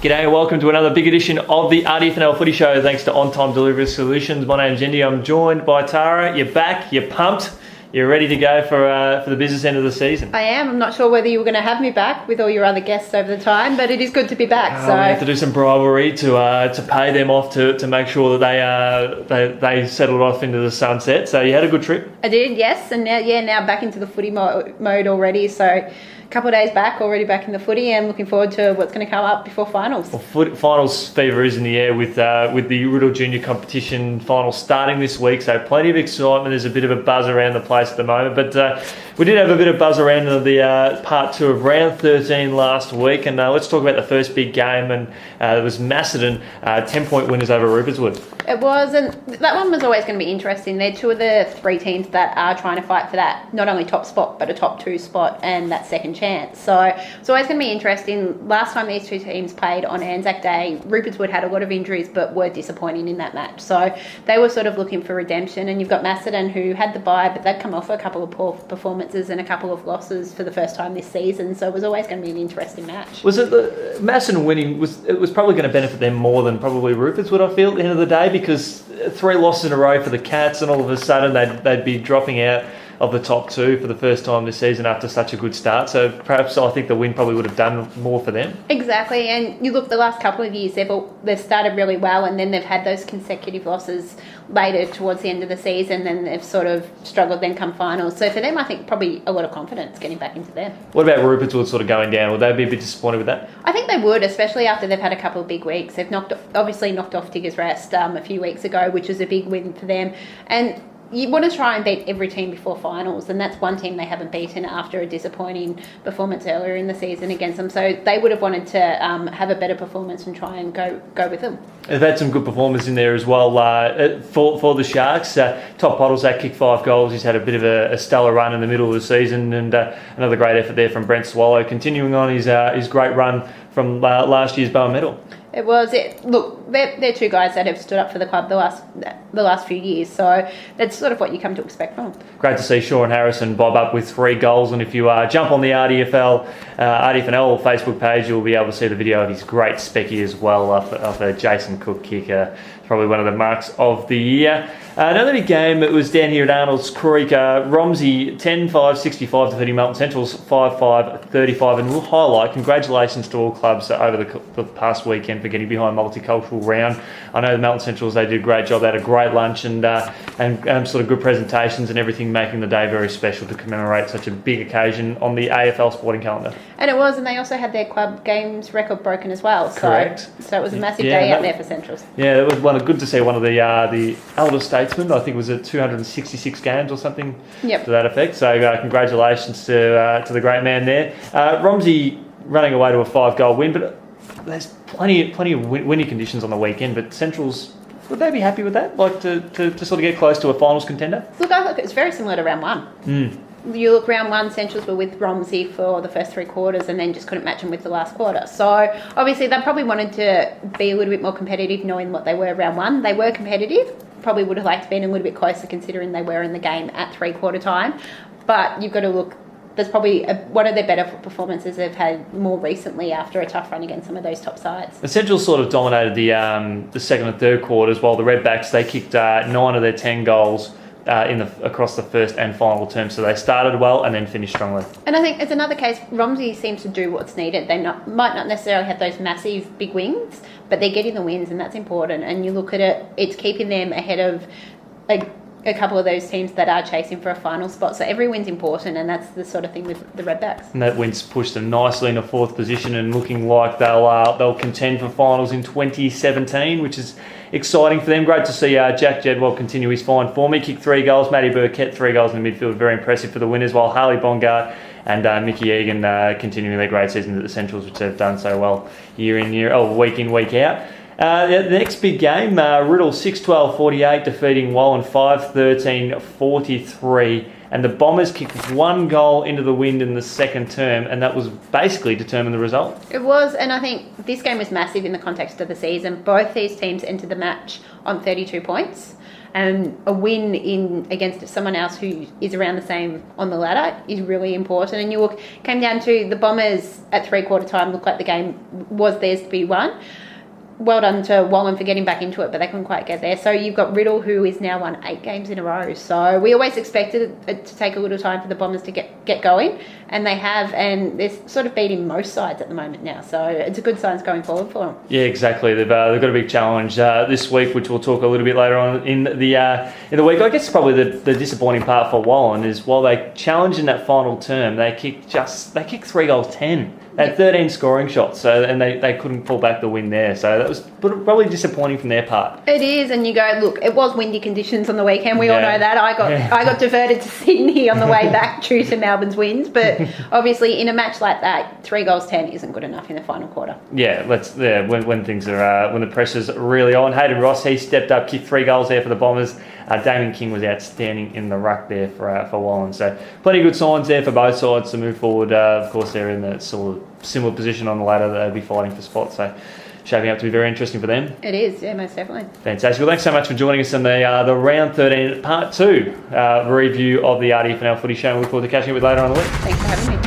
G'day, welcome to another big edition of the RDFNL Footy Show. Thanks to On Time Delivery Solutions. My name's Yeendy. I'm joined by Tara. You're back. You're pumped. You're ready to go for the business end of the season. I am. I'm not sure whether you were going to have me back with all your other guests over the time, but it is good to be back. So we have to do some bribery to pay them off to make sure that they settled off into the sunset. So you had a good trip. I did, yes, and now back into the footy mode already. So a couple of days back, already back in the footy, and looking forward to what's going to come up before finals. Well, finals fever is in the air with the Riddle Junior competition finals starting this week, so plenty of excitement. There's a bit of a buzz around the place at the moment, but we did have a bit of buzz around the part 2 of round 13 last week, and let's talk about the first big game, and it was Macedon, 10-point winners over Rupertswood. It was, and that one was always going to be interesting. They're two of the three teams that are trying to fight for that, not only top spot, but a top 2 spot and that second chance. So it's always going to be interesting. Last time these two teams played on Anzac Day, Rupertswood had a lot of injuries, but were disappointing in that match. So they were sort of looking for redemption, and you've got Macedon, who had the bye, but they'd come off a couple of poor performances and a couple of losses for the first time this season. So it was always going to be an interesting match. Was it the Macedon winning? It was probably going to benefit them more than probably Rupertswood, I feel, at the end of the day, because 3 losses in a row for the Cats, and all of a sudden they'd be dropping out of the top 2 for the first time this season after such a good start. So perhaps I think the win probably would have done more for them. Exactly, and you look the last couple of years, they've started really well, and then they've had those consecutive losses later towards the end of the season, and they've sort of struggled then come finals. So for them, I think probably a lot of confidence getting back into them. What about Rupertswood sort of going down? Would they be a bit disappointed with that? I think they would, especially after they've had a couple of big weeks. They've obviously knocked off Diggers Rest a few weeks ago, which was a big win for them. And you want to try and beat every team before finals, and that's one team they haven't beaten after a disappointing performance earlier in the season against them. So they would have wanted to have a better performance and try and go with them. They've had some good performers in there as well for the Sharks. Top Pottlesack kicked 5 goals. He's had a bit of a stellar run in the middle of the season, and another great effort there from Brent Swallow, continuing on his great run from last year's Bowen medal. It was it. Look, they're two guys that have stood up for the club the last few years, so that's sort of what you come to expect from them. Great to see Sean Harrison bob up with 3 goals, and if you jump on the RDFNL Facebook page, you'll be able to see the video of his great specky as well of a Jason Cook kick. Probably one of the marks of the year. Another big game, it was down here at Arnold's Creek. Romsey 10-5, 65 to 30 Melton Central's 5-5, 35. And we'll highlight, congratulations to all clubs over the past weekend for getting behind multicultural round. I know the Melton Centrals, they did a great job. They had a great lunch and sort of good presentations and everything, making the day very special to commemorate such a big occasion on the AFL sporting calendar. And it was, and they also had their club games record broken as well. Correct. So it was a massive day out there for Centrals. Yeah, it was good to see one of the elder statesmen. I think it was at 266 games or something to that effect. So congratulations to the great man there. Romsey running away to a 5-goal win, but there's plenty of windy conditions on the weekend. But Centrals, would they be happy with that? Like to sort of get close to a finals contender? Look, I think it's very similar to round 1. You look, round 1, Centrals were with Romsey for the first 3 quarters and then just couldn't match them with the last quarter. So obviously they probably wanted to be a little bit more competitive, knowing what they were round 1. They were competitive, probably would have liked to be a little bit closer considering they were in the game at 3-quarter time. But you've got to look, there's probably one of their better performances they've had more recently after a tough run against some of those top sides. The Centrals sort of dominated the second and third quarters, while the Redbacks, they kicked 9 of their 10 goals across the first and final term. So they started well and then finished strongly. And I think it's another case, Romsey seems to do what's needed. They might not necessarily have those massive big wins, but they're getting the wins, and that's important. And you look at it, it's keeping them ahead of a couple of those teams that are chasing for a final spot. So every win's important, and that's the sort of thing with the Redbacks. And that win's pushed them nicely in a 4th position and looking like they'll contend for finals in 2017, which is exciting for them. Great to see Jack Jedwell continue his fine form. He kicked 3 goals. Matty Burkett 3 goals in the midfield, very impressive for the winners, while Harley Bongard and Mickey Egan continuing their great seasons at the Centrals, which they've done so well week in, week out. The next big game, Riddle 6-12-48 defeating Wallen 5-13-43 and the Bombers kicked 1 goal into the wind in the second term, and that was basically determined the result. It was, and I think this game was massive in the context of the season. Both these teams entered the match on 32 points. And a win against someone else who is around the same on the ladder is really important. And came down to the Bombers at 3/4 time, looked like the game was theirs to be won. Well done to Wallen for getting back into it, but they couldn't quite get there. So you've got Riddle, who is now won 8 games in a row. So we always expected it to take a little time for the Bombers to get going, and they have, and they're sort of beating most sides at the moment now. So it's a good sign going forward for them. Yeah, exactly. They've got a big challenge this week, which we'll talk a little bit later on in the week. I guess probably the disappointing part for Wallen is while they challenged in that final term, they kicked 3 goals 10. They had 13 scoring shots, and they couldn't pull back the win there. So that was probably disappointing from their part. It is, and you go, look, it was windy conditions on the weekend. We all know that. I got diverted to Sydney on the way back due to Melbourne's wins, but obviously in a match like that, 3 goals 10 isn't good enough in the final quarter. Yeah, when things are when the pressure's really on. Hayden Ross, he stepped up, kicked 3 goals there for the Bombers. Damien King was outstanding in the ruck there for Wallen. So plenty of good signs there for both sides to move forward. Of course, they're in the sort of similar position on the ladder that they'll be fighting for spots. So shaping up to be very interesting for them. It is, yeah, most definitely. Fantastic. Well, thanks so much for joining us on the round 13 part 2 review of the RDFNL Footy Show. We look forward to catching up with you later on in the week. Thanks for having me.